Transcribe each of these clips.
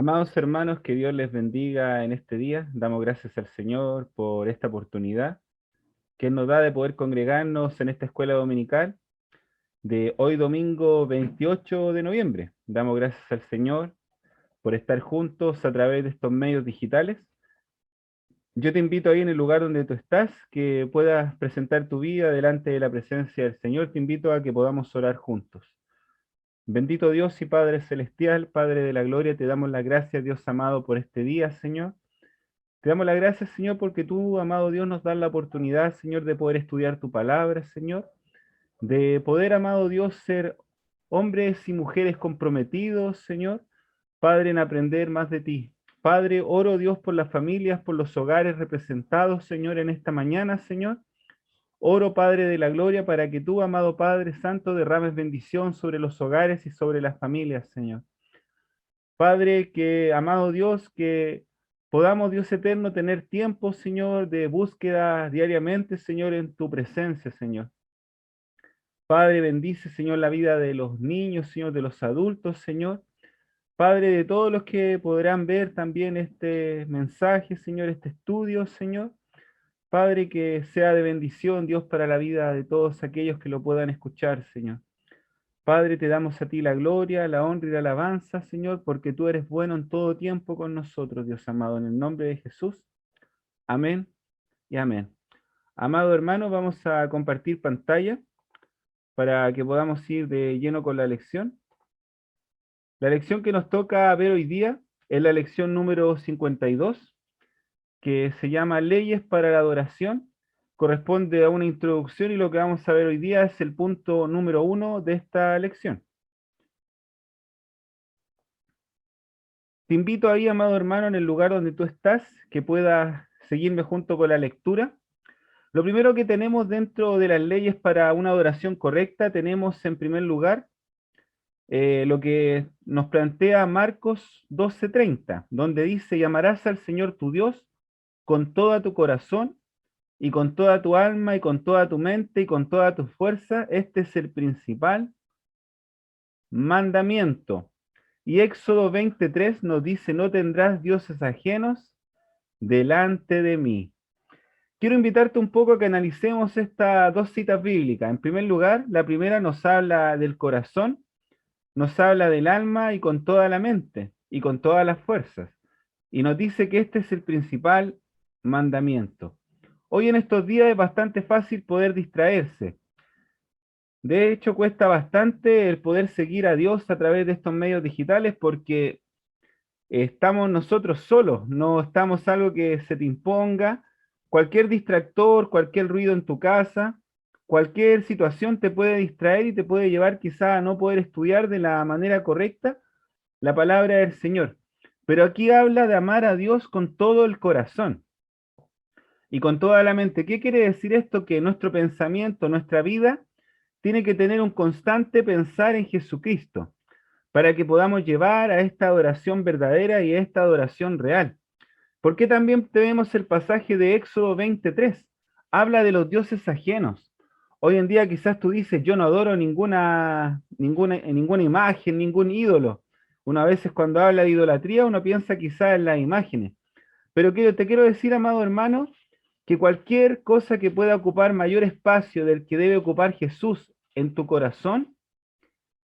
Amados hermanos, que Dios les bendiga en este día. Damos gracias al Señor por esta oportunidad que nos da de poder congregarnos en esta escuela dominical de hoy domingo 28 de noviembre. Damos gracias al Señor por estar juntos a través de estos medios digitales. Yo te invito ahí en el lugar donde tú estás, que puedas presentar tu vida delante de la presencia del Señor. Te invito a que podamos orar juntos. Bendito Dios y Padre Celestial, Padre de la Gloria, te damos las gracias, Dios amado, por este día, Señor. Te damos las gracias, Señor, porque tú, amado Dios, nos das la oportunidad, Señor, de poder estudiar tu palabra, Señor, de poder, amado Dios, ser hombres y mujeres comprometidos, Señor, Padre, en aprender más de ti. Padre, oro, Dios, por las familias, por los hogares representados, Señor, en esta mañana, Señor. Oro, Padre de la Gloria, para que tú, amado Padre Santo, derrames bendición sobre los hogares y sobre las familias, Señor. Padre, que, amado Dios, que podamos, Dios eterno, tener tiempo, Señor, de búsqueda diariamente, Señor, en tu presencia, Señor. Padre, bendice, Señor, la vida de los niños, Señor, de los adultos, Señor. Padre, de todos los que podrán ver también este mensaje, Señor, este estudio, Señor. Padre, que sea de bendición, Dios, para la vida de todos aquellos que lo puedan escuchar, Señor. Padre, te damos a ti la gloria, la honra y la alabanza, Señor, porque tú eres bueno en todo tiempo con nosotros, Dios amado, en el nombre de Jesús. Amén y amén. Amado hermano, vamos a compartir pantalla para que podamos ir de lleno con la lección. La lección que nos toca ver hoy día es la lección número 52, que se llama Leyes para la Adoración. Corresponde a una introducción y lo que vamos a ver hoy día es el punto número 1 de esta lección. Te invito ahí, amado hermano, en el lugar donde tú estás, que puedas seguirme junto con la lectura. Lo primero que tenemos dentro de las leyes para una adoración correcta, tenemos en primer lugar lo que nos plantea Marcos 12:30, donde dice, llamarás al Señor tu Dios con todo tu corazón y con toda tu alma y con toda tu mente y con toda tu fuerza. Este es el principal mandamiento. Y Éxodo 23 nos dice, no tendrás dioses ajenos delante de mí. Quiero invitarte un poco a que analicemos estas dos citas bíblicas. En primer lugar, la primera nos habla del corazón, nos habla del alma y con toda la mente y con todas las fuerzas. Y nos dice que este es el principal mandamiento. Hoy en estos días es bastante fácil poder distraerse. De hecho, cuesta bastante el poder seguir a Dios a través de estos medios digitales porque estamos nosotros solos, no estamos algo que se te imponga. Cualquier distractor, cualquier ruido en tu casa, cualquier situación te puede distraer y te puede llevar quizá a no poder estudiar de la manera correcta la palabra del Señor. Pero aquí habla de amar a Dios con todo el corazón y con toda la mente. ¿Qué quiere decir esto? Que nuestro pensamiento, nuestra vida, tiene que tener un constante pensar en Jesucristo para que podamos llevar a esta adoración verdadera y a esta adoración real. Porque también tenemos el pasaje de Éxodo 23, habla de los dioses ajenos. Hoy en día quizás tú dices, yo no adoro ninguna imagen, ningún ídolo. Una vez cuando habla de idolatría, uno piensa quizás en las imágenes. Pero te quiero decir, amado hermano, que cualquier cosa que pueda ocupar mayor espacio del que debe ocupar Jesús en tu corazón,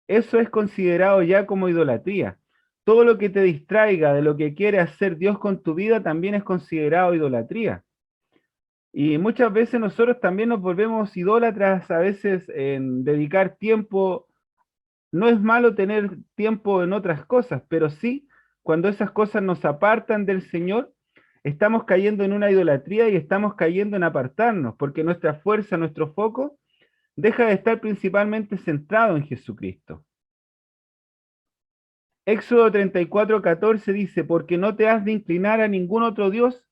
eso es considerado ya como idolatría. Todo lo que te distraiga de lo que quiere hacer Dios con tu vida también es considerado idolatría. Y muchas veces nosotros también nos volvemos idólatras a veces en dedicar tiempo. No es malo tener tiempo en otras cosas, pero sí, cuando esas cosas nos apartan del Señor, estamos cayendo en una idolatría y estamos cayendo en apartarnos, porque nuestra fuerza, nuestro foco, deja de estar principalmente centrado en Jesucristo. Éxodo 34:14 dice, porque no te has de inclinar a ningún otro Dios,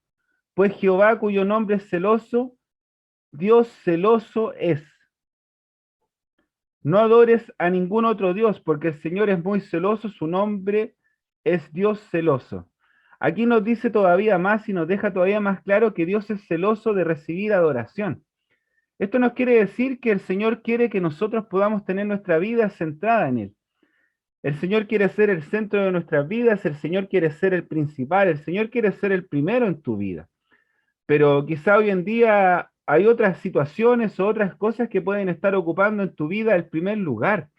pues Jehová, cuyo nombre es celoso, Dios celoso es. No adores a ningún otro Dios, porque el Señor es muy celoso, su nombre es Dios celoso. Aquí nos dice todavía más y nos deja todavía más claro que Dios es celoso de recibir adoración. Esto nos quiere decir que el Señor quiere que nosotros podamos tener nuestra vida centrada en Él. El Señor quiere ser el centro de nuestras vidas, el Señor quiere ser el principal, el Señor quiere ser el primero en tu vida. Pero quizá hoy en día hay otras situaciones o otras cosas que pueden estar ocupando en tu vida el primer lugar.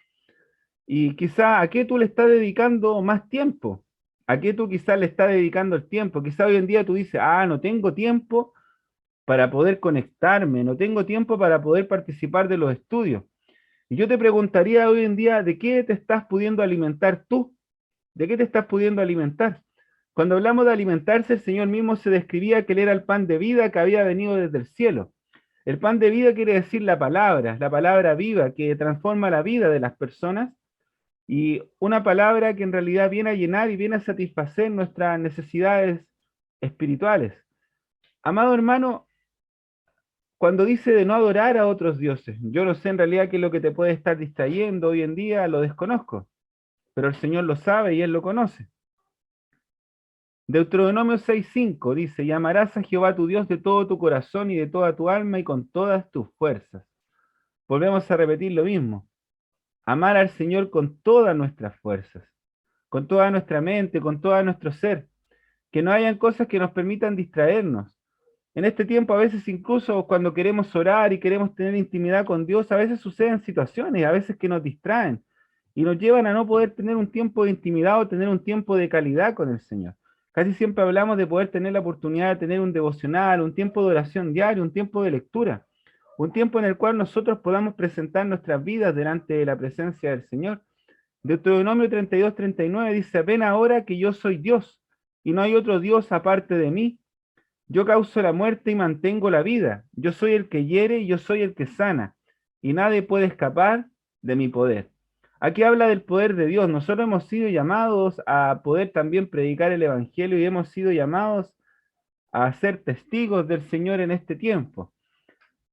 Y quizá a qué tú le estás dedicando más tiempo, a qué tú quizás le estás dedicando el tiempo. Quizá hoy en día tú dices, no tengo tiempo para poder conectarme, no tengo tiempo para poder participar de los estudios. Y yo te preguntaría hoy en día, ¿de qué te estás pudiendo alimentar tú? ¿De qué te estás pudiendo alimentar? Cuando hablamos de alimentarse, el Señor mismo se describía que Él era el pan de vida que había venido desde el cielo. El pan de vida quiere decir la palabra viva que transforma la vida de las personas y una palabra que en realidad viene a llenar y viene a satisfacer nuestras necesidades espirituales. Amado hermano, cuando dice de no adorar a otros dioses, yo no sé en realidad qué es lo que te puede estar distrayendo hoy en día, lo desconozco, pero el Señor lo sabe y Él lo conoce. Deuteronomio 6:5 dice, y amarás a Jehová tu Dios de todo tu corazón y de toda tu alma y con todas tus fuerzas. Volvemos a repetir lo mismo, amar al Señor con todas nuestras fuerzas, con toda nuestra mente, con todo nuestro ser, que no hayan cosas que nos permitan distraernos. En este tiempo a veces incluso cuando queremos orar y queremos tener intimidad con Dios, a veces suceden situaciones, a veces que nos distraen y nos llevan a no poder tener un tiempo de intimidad o tener un tiempo de calidad con el Señor. Casi siempre hablamos de poder tener la oportunidad de tener un devocional, un tiempo de oración diario, un tiempo de lectura, un tiempo en el cual nosotros podamos presentar nuestras vidas delante de la presencia del Señor. Deuteronomio 32:39 dice, ven ahora que yo soy Dios y no hay otro Dios aparte de mí. Yo causo la muerte y mantengo la vida. Yo soy el que hiere y yo soy el que sana. Y nadie puede escapar de mi poder. Aquí habla del poder de Dios. Nosotros hemos sido llamados a poder también predicar el Evangelio y hemos sido llamados a ser testigos del Señor en este tiempo.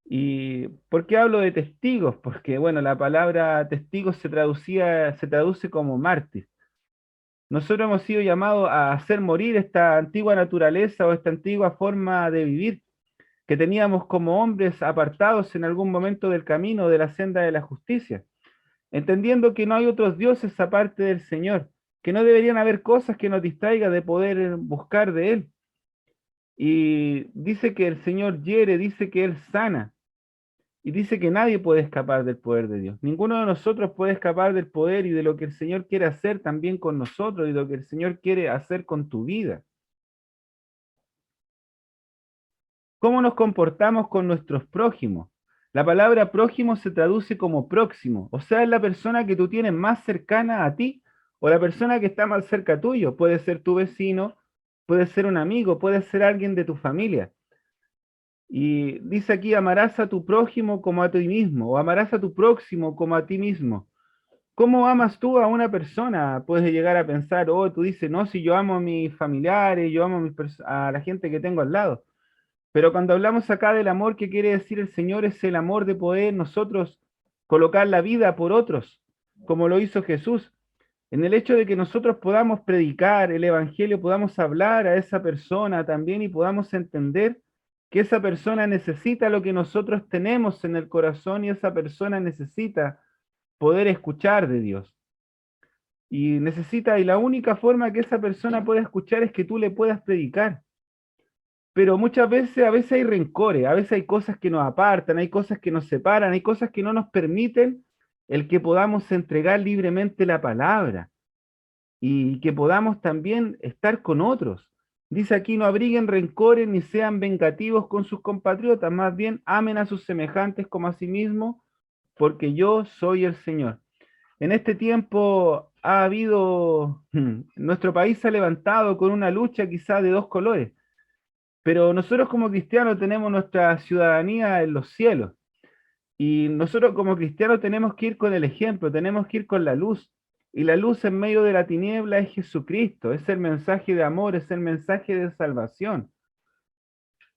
¿Y por qué hablo de testigos? Porque, bueno, la palabra testigos se traduce como mártir. Nosotros hemos sido llamados a hacer morir esta antigua naturaleza o esta antigua forma de vivir que teníamos como hombres apartados en algún momento del camino de la senda de la justicia, entendiendo que no hay otros dioses aparte del Señor, que no deberían haber cosas que nos distraigan de poder buscar de Él. Y dice que el Señor hiere, dice que Él sana, y dice que nadie puede escapar del poder de Dios. Ninguno de nosotros puede escapar del poder y de lo que el Señor quiere hacer también con nosotros y lo que el Señor quiere hacer con tu vida. ¿Cómo nos comportamos con nuestros prójimos? La palabra prójimo se traduce como próximo, o sea, es la persona que tú tienes más cercana a ti o la persona que está más cerca tuyo. Puede ser tu vecino, puede ser un amigo, puede ser alguien de tu familia. Y dice aquí, amarás a tu prójimo como a ti mismo, o amarás a tu próximo como a ti mismo. ¿Cómo amas tú a una persona? Puedes llegar a pensar, tú dices, no, si yo amo a mis familiares, yo amo a la gente que tengo al lado. Pero cuando hablamos acá del amor que quiere decir el Señor, es el amor de poder nosotros colocar la vida por otros, como lo hizo Jesús. En el hecho de que nosotros podamos predicar el Evangelio, podamos hablar a esa persona también y podamos entender que esa persona necesita lo que nosotros tenemos en el corazón y esa persona necesita poder escuchar de Dios. Y la única forma que esa persona pueda escuchar es que tú le puedas predicar. Pero muchas veces, a veces hay rencores, a veces hay cosas que nos apartan, hay cosas que nos separan, hay cosas que no nos permiten el que podamos entregar libremente la palabra y que podamos también estar con otros. Dice aquí, no abriguen rencores ni sean vengativos con sus compatriotas, más bien amen a sus semejantes como a sí mismos, porque yo soy el Señor. En este tiempo ha habido, nuestro país se ha levantado con una lucha quizá de dos colores, pero nosotros como cristianos tenemos nuestra ciudadanía en los cielos. Y nosotros como cristianos tenemos que ir con el ejemplo, tenemos que ir con la luz. Y la luz en medio de la tiniebla es Jesucristo, es el mensaje de amor, es el mensaje de salvación.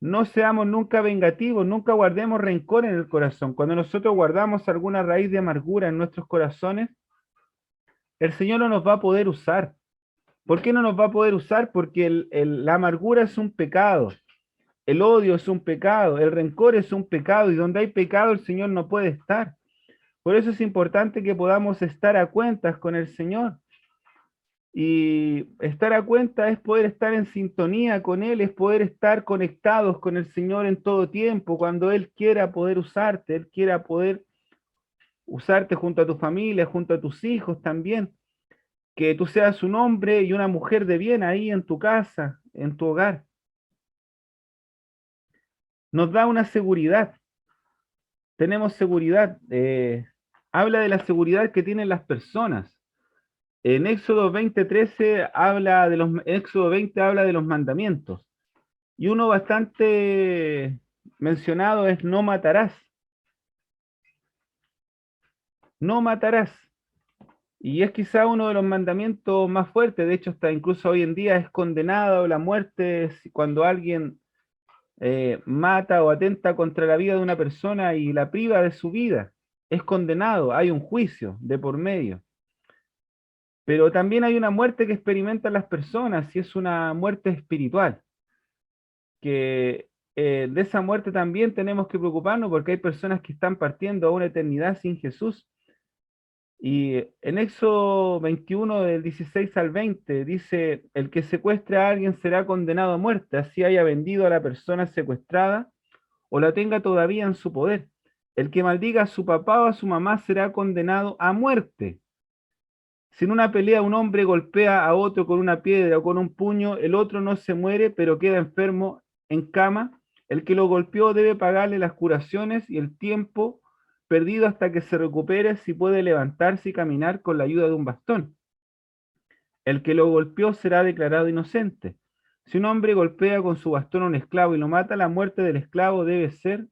No seamos nunca vengativos, nunca guardemos rencor en el corazón. Cuando nosotros guardamos alguna raíz de amargura en nuestros corazones, el Señor no nos va a poder usar. ¿Por qué no nos va a poder usar? Porque la amargura es un pecado. El odio es un pecado, el rencor es un pecado, y donde hay pecado el Señor no puede estar. Por eso es importante que podamos estar a cuentas con el Señor, Y estar a cuenta es poder estar en sintonía con Él, es poder estar conectados con el Señor en todo tiempo, cuando Él quiera poder usarte, Él quiera poder usarte junto a tu familia, junto a tus hijos también, que tú seas un hombre y una mujer de bien ahí en tu casa, en tu hogar. Nos da una seguridad, tenemos seguridad, habla de la seguridad que tienen las personas. En Éxodo 20:13 habla de Éxodo 20 habla de los mandamientos. Y uno bastante mencionado es no matarás. No matarás. Y es quizá uno de los mandamientos más fuertes. De hecho, hasta incluso hoy en día es condenado la muerte cuando alguien mata o atenta contra la vida de una persona y la priva de su vida. Es condenado, hay un juicio de por medio. Pero también hay una muerte que experimentan las personas y es una muerte espiritual, que de esa muerte también tenemos que preocuparnos porque hay personas que están partiendo a una eternidad sin Jesús. Y en Éxodo 21 del 16 al 20 dice, el que secuestre a alguien será condenado a muerte, así haya vendido a la persona secuestrada o la tenga todavía en su poder. El que maldiga a su papá o a su mamá será condenado a muerte. Si en una pelea un hombre golpea a otro con una piedra o con un puño, el otro no se muere, pero queda enfermo en cama. El que lo golpeó debe pagarle las curaciones y el tiempo perdido hasta que se recupere si puede levantarse y caminar con la ayuda de un bastón. El que lo golpeó será declarado inocente. Si un hombre golpea con su bastón a un esclavo y lo mata, la muerte del esclavo debe ser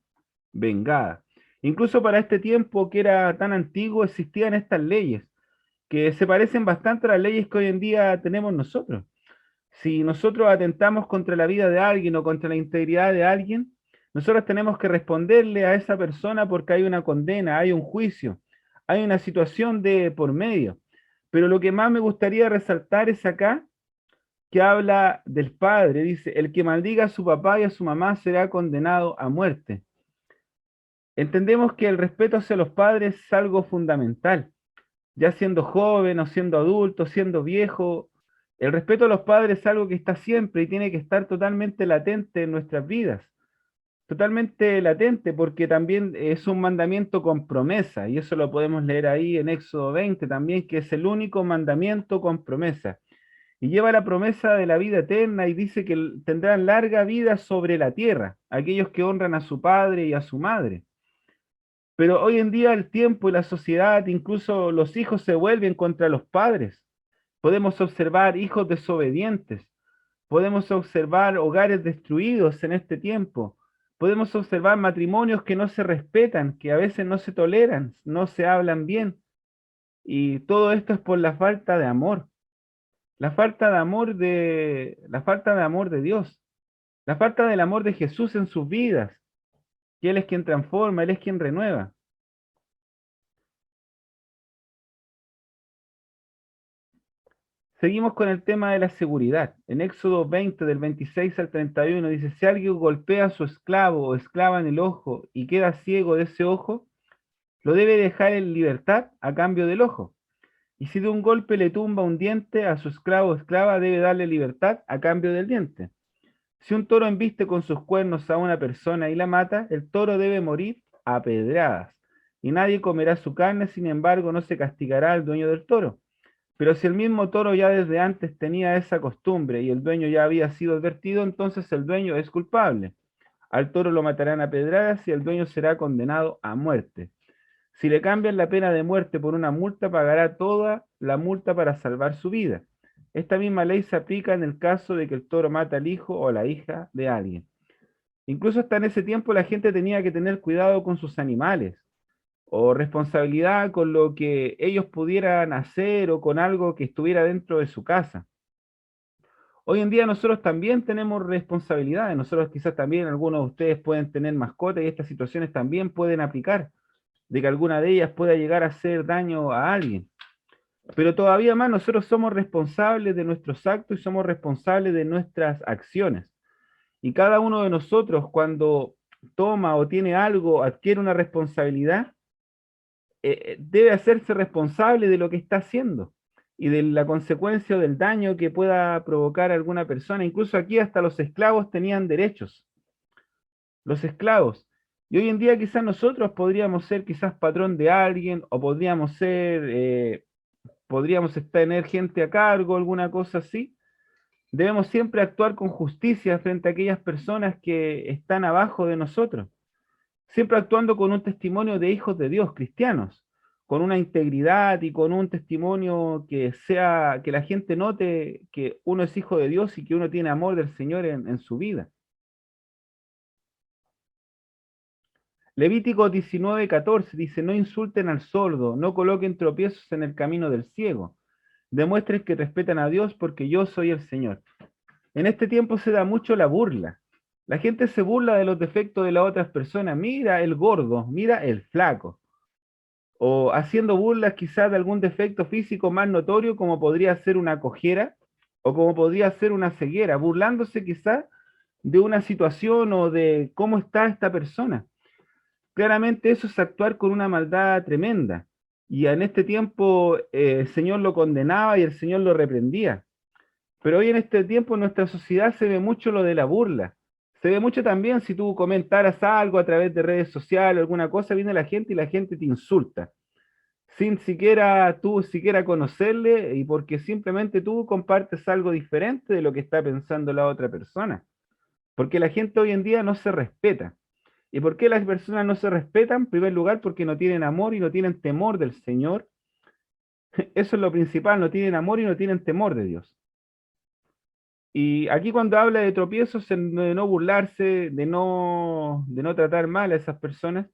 vengada. Incluso para este tiempo que era tan antiguo existían estas leyes que se parecen bastante a las leyes que hoy en día tenemos nosotros. Si nosotros atentamos contra la vida de alguien o contra la integridad de alguien, nosotros tenemos que responderle a esa persona porque hay una condena, hay un juicio, hay una situación de por medio. Pero lo que más me gustaría resaltar es acá que habla del padre, dice, el que maldiga a su papá y a su mamá será condenado a muerte. Entendemos que el respeto hacia los padres es algo fundamental, ya siendo joven o siendo adulto, siendo viejo. El respeto a los padres es algo que está siempre y tiene que estar totalmente latente en nuestras vidas. Totalmente latente porque también es un mandamiento con promesa y eso lo podemos leer ahí en Éxodo 20 también, que es el único mandamiento con promesa. Y lleva la promesa de la vida eterna y dice que tendrán larga vida sobre la tierra, aquellos que honran a su padre y a su madre. Pero hoy en día el tiempo y la sociedad, incluso los hijos se vuelven contra los padres. Podemos observar hijos desobedientes, podemos observar hogares destruidos en este tiempo, podemos observar matrimonios que no se respetan, que a veces no se toleran, no se hablan bien. Y todo esto es por la falta de amor, la falta de amor de Dios, la falta del amor de Jesús en sus vidas, que Él es quien transforma, Él es quien renueva. Seguimos con el tema de la seguridad. En Éxodo 20, del 26 al 31, dice, si alguien golpea a su esclavo o esclava en el ojo y queda ciego de ese ojo, lo debe dejar en libertad a cambio del ojo. Y si de un golpe le tumba un diente a su esclavo o esclava, debe darle libertad a cambio del diente. Si un toro embiste con sus cuernos a una persona y la mata, el toro debe morir a pedradas. Y nadie comerá su carne, sin embargo, no se castigará al dueño del toro. Pero si el mismo toro ya desde antes tenía esa costumbre y el dueño ya había sido advertido, entonces el dueño es culpable. Al toro lo matarán a pedradas y el dueño será condenado a muerte. Si le cambian la pena de muerte por una multa, pagará toda la multa para salvar su vida. Esta misma ley se aplica en el caso de que el toro mata al hijo o la hija de alguien. Incluso hasta en ese tiempo la gente tenía que tener cuidado con sus animales o responsabilidad con lo que ellos pudieran hacer o con algo que estuviera dentro de su casa. Hoy en día nosotros también tenemos responsabilidades, nosotros quizás también algunos de ustedes pueden tener mascotas y estas situaciones también pueden aplicar, de que alguna de ellas pueda llegar a hacer daño a alguien. Pero todavía más nosotros somos responsables de nuestros actos y somos responsables de nuestras acciones. Y cada uno de nosotros cuando toma o tiene algo, adquiere una responsabilidad, debe hacerse responsable de lo que está haciendo. y de la consecuencia o del daño que pueda provocar a alguna persona. Incluso aquí hasta los esclavos tenían derechos, los esclavos. Y hoy en día quizás nosotros podríamos ser quizás patrón de alguien o podríamos tener gente a cargo, alguna cosa así. Debemos siempre actuar con justicia frente a aquellas personas que están abajo de nosotros, siempre actuando con un testimonio de hijos de Dios, cristianos, con una integridad y con un testimonio que sea, que la gente note que uno es hijo de Dios y que uno tiene amor del Señor en su vida. Levítico 19:14 dice, no insulten al sordo, no coloquen tropiezos en el camino del ciego, demuestren que respetan a Dios porque yo soy el Señor. En este tiempo se da mucho la burla. La gente se burla de los defectos de las otras personas. Mira el gordo, mira el flaco. O haciendo burlas quizás de algún defecto físico más notorio como podría ser una cojera o como podría ser una ceguera, burlándose quizás de una situación o de cómo está esta persona. Claramente eso es actuar con una maldad tremenda. Y en este tiempo el Señor lo condenaba y el Señor lo reprendía. Pero hoy en este tiempo en nuestra sociedad se ve mucho lo de la burla. Se ve mucho también si tú comentaras algo a través de redes sociales, alguna cosa, viene la gente y la gente te insulta, sin siquiera tú siquiera conocerle y porque simplemente tú compartes algo diferente de lo que está pensando la otra persona. Porque la gente hoy en día no se respeta. ¿Y por qué las personas no se respetan? En primer lugar, porque no tienen amor y no tienen temor del Señor. Eso es lo principal, no tienen amor y no tienen temor de Dios. Y aquí cuando habla de tropiezos, de no burlarse, de no tratar mal a esas personas,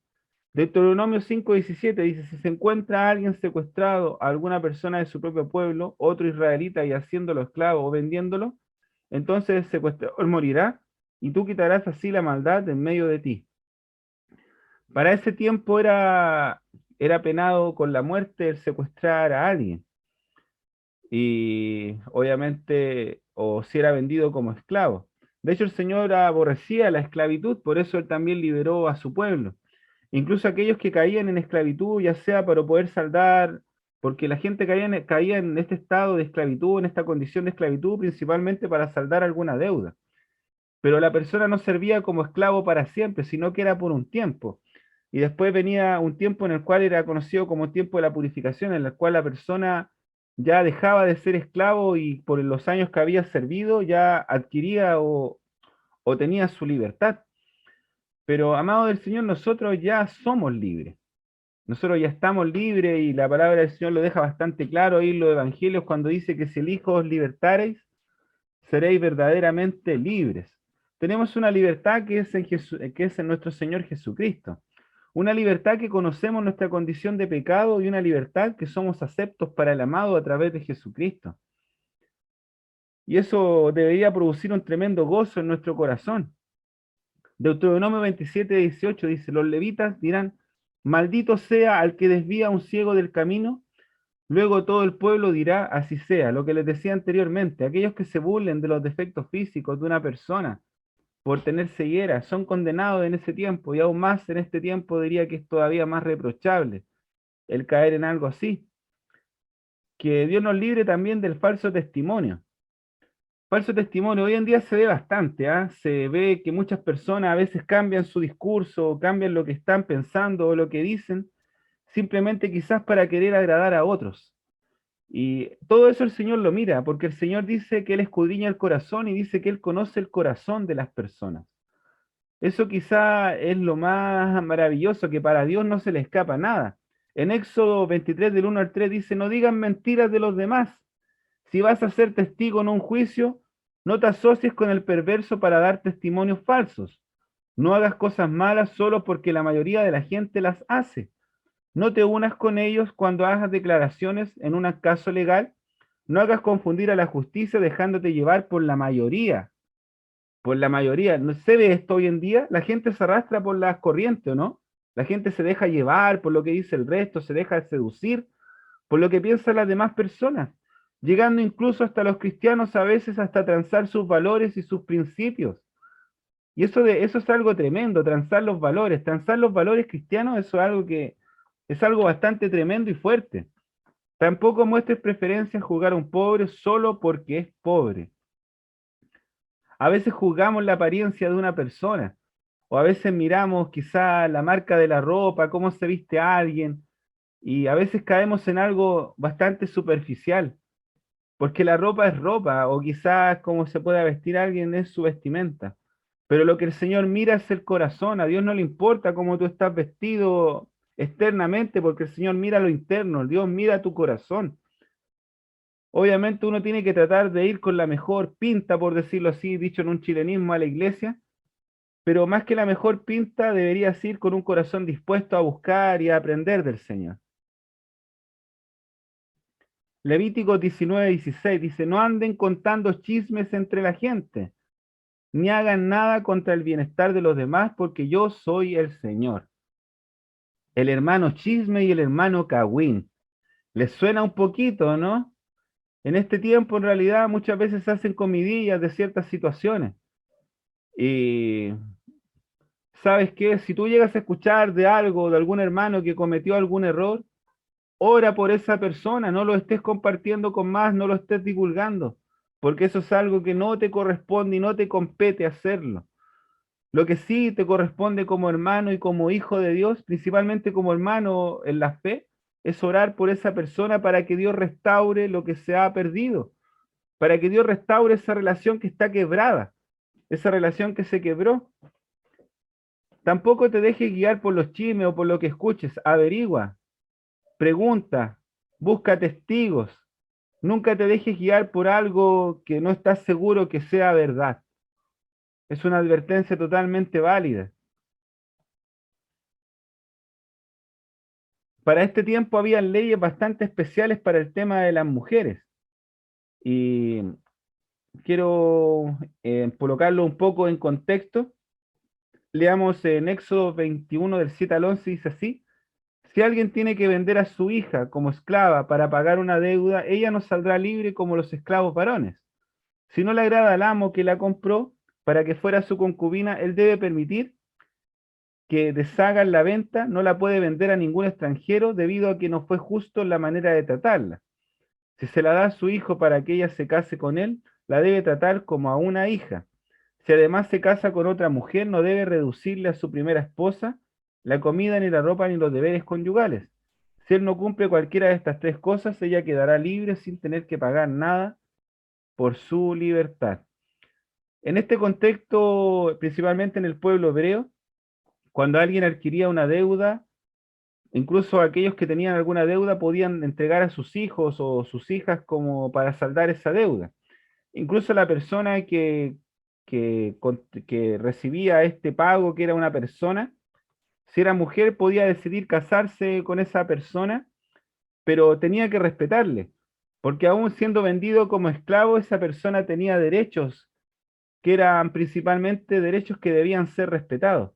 Deuteronomio 5:17 dice, si se encuentra a alguien secuestrado, a alguna persona de su propio pueblo, otro israelita, y haciéndolo esclavo o vendiéndolo, entonces el secuestrador morirá, y tú quitarás así la maldad en medio de ti. Para ese tiempo era penado con la muerte el secuestrar a alguien. Y obviamente, o si era vendido como esclavo. De hecho, el Señor aborrecía la esclavitud, por eso Él también liberó a su pueblo. Incluso aquellos que caían en esclavitud, ya sea para poder saldar, porque la gente caía en este estado de esclavitud, en esta condición de esclavitud, principalmente para saldar alguna deuda. Pero la persona no servía como esclavo para siempre, sino que era por un tiempo. Y después venía un tiempo en el cual era conocido como tiempo de la purificación, en el cual la persona ya dejaba de ser esclavo y por los años que había servido ya adquiría o tenía su libertad. Pero, amado del Señor, nosotros ya somos libres. Nosotros ya estamos libres y la palabra del Señor lo deja bastante claro ahí en los evangelios cuando dice que si el Hijo os libertareis, seréis verdaderamente libres. Tenemos una libertad que es en nuestro Señor Jesucristo. Una libertad que conocemos nuestra condición de pecado y una libertad que somos aceptos para el amado a través de Jesucristo. Y eso debería producir un tremendo gozo en nuestro corazón. Deuteronomio 27:18 dice, los levitas dirán, maldito sea al que desvía a un ciego del camino. Luego todo el pueblo dirá, así sea, lo que les decía anteriormente, aquellos que se burlen de los defectos físicos de una persona por tener ceguera son condenados en ese tiempo y aún más en este tiempo diría que es todavía más reprochable el caer en algo así. Que Dios nos libre también del falso testimonio. Falso testimonio, hoy en día se ve bastante, ¿ah? Se ve que muchas personas a veces cambian su discurso, cambian lo que están pensando o lo que dicen, simplemente quizás para querer agradar a otros. Y todo eso el Señor lo mira, porque el Señor dice que Él escudriña el corazón y dice que Él conoce el corazón de las personas. Eso quizá es lo más maravilloso, que para Dios no se le escapa nada. En Éxodo 23 del 1 al 3 dice, no digan mentiras de los demás. Si vas a ser testigo en un juicio, no te asocies con el perverso para dar testimonios falsos. No hagas cosas malas solo porque la mayoría de la gente las hace. No te unas con ellos cuando hagas declaraciones en un caso legal. No hagas confundir a la justicia dejándote llevar por la mayoría. Por la mayoría. ¿No se ve esto hoy en día? La gente se arrastra por las corrientes, ¿o no? La gente se deja llevar por lo que dice el resto, se deja seducir por lo que piensan las demás personas, llegando incluso hasta los cristianos a veces hasta transar sus valores y sus principios. Y eso es algo tremendo, transar los valores cristianos, eso es algo que es algo bastante tremendo y fuerte. Tampoco muestres preferencia en juzgar a un pobre solo porque es pobre. A veces juzgamos la apariencia de una persona, o a veces miramos quizá la marca de la ropa, cómo se viste alguien, y a veces caemos en algo bastante superficial, porque la ropa es ropa, o quizás cómo se puede vestir alguien es su vestimenta. Pero lo que el Señor mira es el corazón, a Dios no le importa cómo tú estás vestido externamente, porque el Señor mira lo interno, Dios mira tu corazón. Obviamente uno tiene que tratar de ir con la mejor pinta, por decirlo así, dicho en un chilenismo, a la iglesia, pero más que la mejor pinta deberías ir con un corazón dispuesto a buscar y a aprender del Señor. Levítico 19:16 dice, no anden contando chismes entre la gente, ni hagan nada contra el bienestar de los demás, porque yo soy el Señor. El hermano chisme y el hermano cagüín. ¿Les suena un poquito, no? En este tiempo, en realidad, muchas veces se hacen comidillas de ciertas situaciones. Y ¿sabes qué? Si tú llegas a escuchar de algo, de algún hermano que cometió algún error, ora por esa persona, no lo estés compartiendo con más, no lo estés divulgando, porque eso es algo que no te corresponde y no te compete hacerlo. Lo que sí te corresponde como hermano y como hijo de Dios, principalmente como hermano en la fe, es orar por esa persona para que Dios restaure lo que se ha perdido, para que Dios restaure esa relación que está quebrada, esa relación que se quebró. Tampoco te dejes guiar por los chismes o por lo que escuches, averigua, pregunta, busca testigos. Nunca te dejes guiar por algo que no estás seguro que sea verdad. Es una advertencia totalmente válida. Para este tiempo había leyes bastante especiales para el tema de las mujeres. Y quiero colocarlo un poco en contexto. Leamos en Éxodo 21 del 7 al 11, dice así. Si alguien tiene que vender a su hija como esclava para pagar una deuda, ella no saldrá libre como los esclavos varones. Si no le agrada al amo que la compró para que fuera su concubina, él debe permitir que deshagan la venta, no la puede vender a ningún extranjero debido a que no fue justo la manera de tratarla. Si se la da a su hijo para que ella se case con él, la debe tratar como a una hija. Si además se casa con otra mujer, no debe reducirle a su primera esposa la comida, ni la ropa, ni los deberes conyugales. Si él no cumple cualquiera de estas tres cosas, ella quedará libre sin tener que pagar nada por su libertad. En este contexto, principalmente en el pueblo hebreo, cuando alguien adquiría una deuda, incluso aquellos que tenían alguna deuda podían entregar a sus hijos o sus hijas como para saldar esa deuda. Incluso la persona que recibía este pago, que era una persona, si era mujer, podía decidir casarse con esa persona, pero tenía que respetarle, porque aún siendo vendido como esclavo, esa persona tenía derechos, que eran principalmente derechos que debían ser respetados.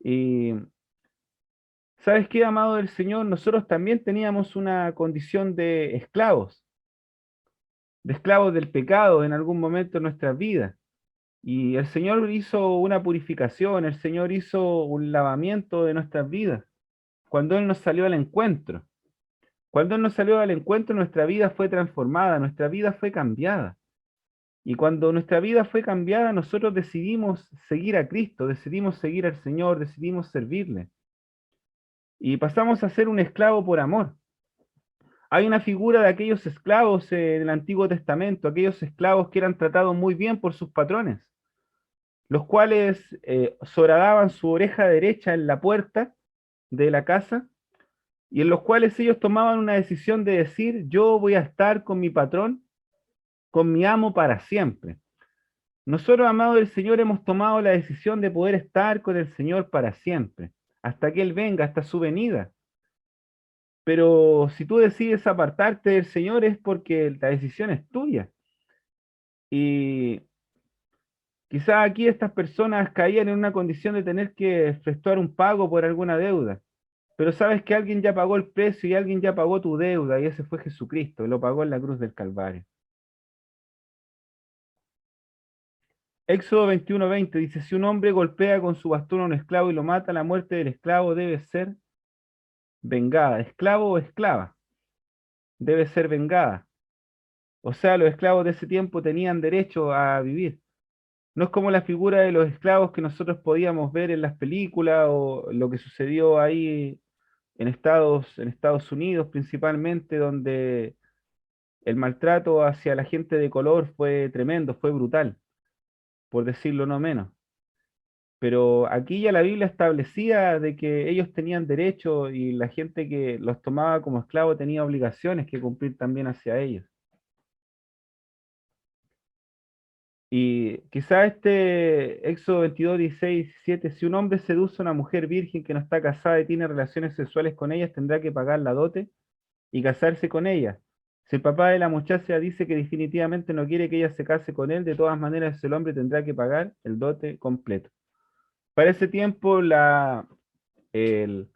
Y ¿sabes qué, amado del Señor? Nosotros también teníamos una condición de esclavos del pecado en algún momento de nuestras vidas. Y el Señor hizo una purificación, el Señor hizo un lavamiento de nuestras vidas, cuando Él nos salió al encuentro. Cuando Él nos salió al encuentro, nuestra vida fue transformada, nuestra vida fue cambiada. Y cuando nuestra vida fue cambiada, nosotros decidimos seguir a Cristo, decidimos seguir al Señor, decidimos servirle. Y pasamos a ser un esclavo por amor. Hay una figura de aquellos esclavos en el Antiguo Testamento, aquellos esclavos que eran tratados muy bien por sus patrones, los cuales horadaban su oreja derecha en la puerta de la casa y en los cuales ellos tomaban una decisión de decir, yo voy a estar con mi patrón, con mi amo para siempre. Nosotros, amados del Señor, hemos tomado la decisión de poder estar con el Señor para siempre, hasta que Él venga, hasta su venida. Pero si tú decides apartarte del Señor es porque la decisión es tuya. Y quizás aquí estas personas caían en una condición de tener que efectuar un pago por alguna deuda. Pero sabes que alguien ya pagó el precio y alguien ya pagó tu deuda, y ese fue Jesucristo, y lo pagó en la cruz del Calvario. Éxodo 21:20 dice, si un hombre golpea con su bastón a un esclavo y lo mata, la muerte del esclavo debe ser vengada, esclavo o esclava. debe ser vengada. O sea, los esclavos de ese tiempo tenían derecho a vivir. No es como la figura de los esclavos que nosotros podíamos ver en las películas o lo que sucedió ahí en Estados Unidos principalmente, donde el maltrato hacia la gente de color fue tremendo, fue brutal, por decirlo no menos. Pero aquí ya la Biblia establecía de que ellos tenían derecho y la gente que los tomaba como esclavos tenía obligaciones que cumplir también hacia ellos. Y quizá este Éxodo 22, 16, 17, si un hombre seduce a una mujer virgen que no está casada y tiene relaciones sexuales con ellas, tendrá que pagar la dote y casarse con ella. Si el papá de la muchacha dice que definitivamente no quiere que ella se case con él, de todas maneras el hombre tendrá que pagar el dote completo. Para ese tiempo el,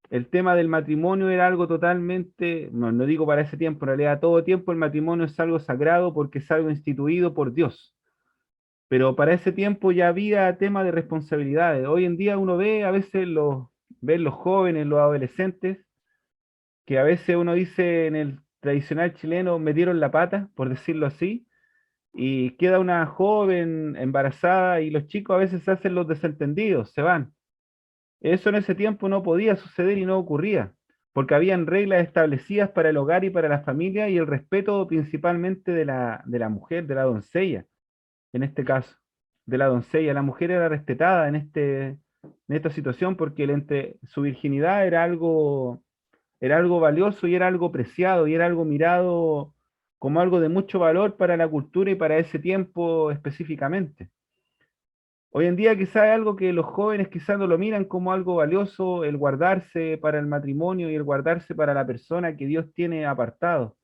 el tema del matrimonio era algo totalmente, no, no digo para ese tiempo, en realidad todo tiempo el matrimonio es algo sagrado porque es algo instituido por Dios. Pero para ese tiempo ya había tema de responsabilidades. Hoy en día uno ve a veces ve los jóvenes, los adolescentes, que a veces uno dice en el tradicional chileno, metieron la pata, por decirlo así, y queda una joven embarazada y los chicos a veces se hacen los desentendidos, se van. Eso en ese tiempo no podía suceder y no ocurría, porque habían reglas establecidas para el hogar y para la familia y el respeto principalmente de la mujer, de la doncella, en este caso, de la doncella. La mujer era respetada en esta situación porque su virginidad era algo valioso y era algo preciado y era algo mirado como algo de mucho valor para la cultura y para ese tiempo específicamente. Hoy en día quizás es algo que los jóvenes quizás no lo miran como algo valioso, el guardarse para el matrimonio y el guardarse para la persona que Dios tiene apartado.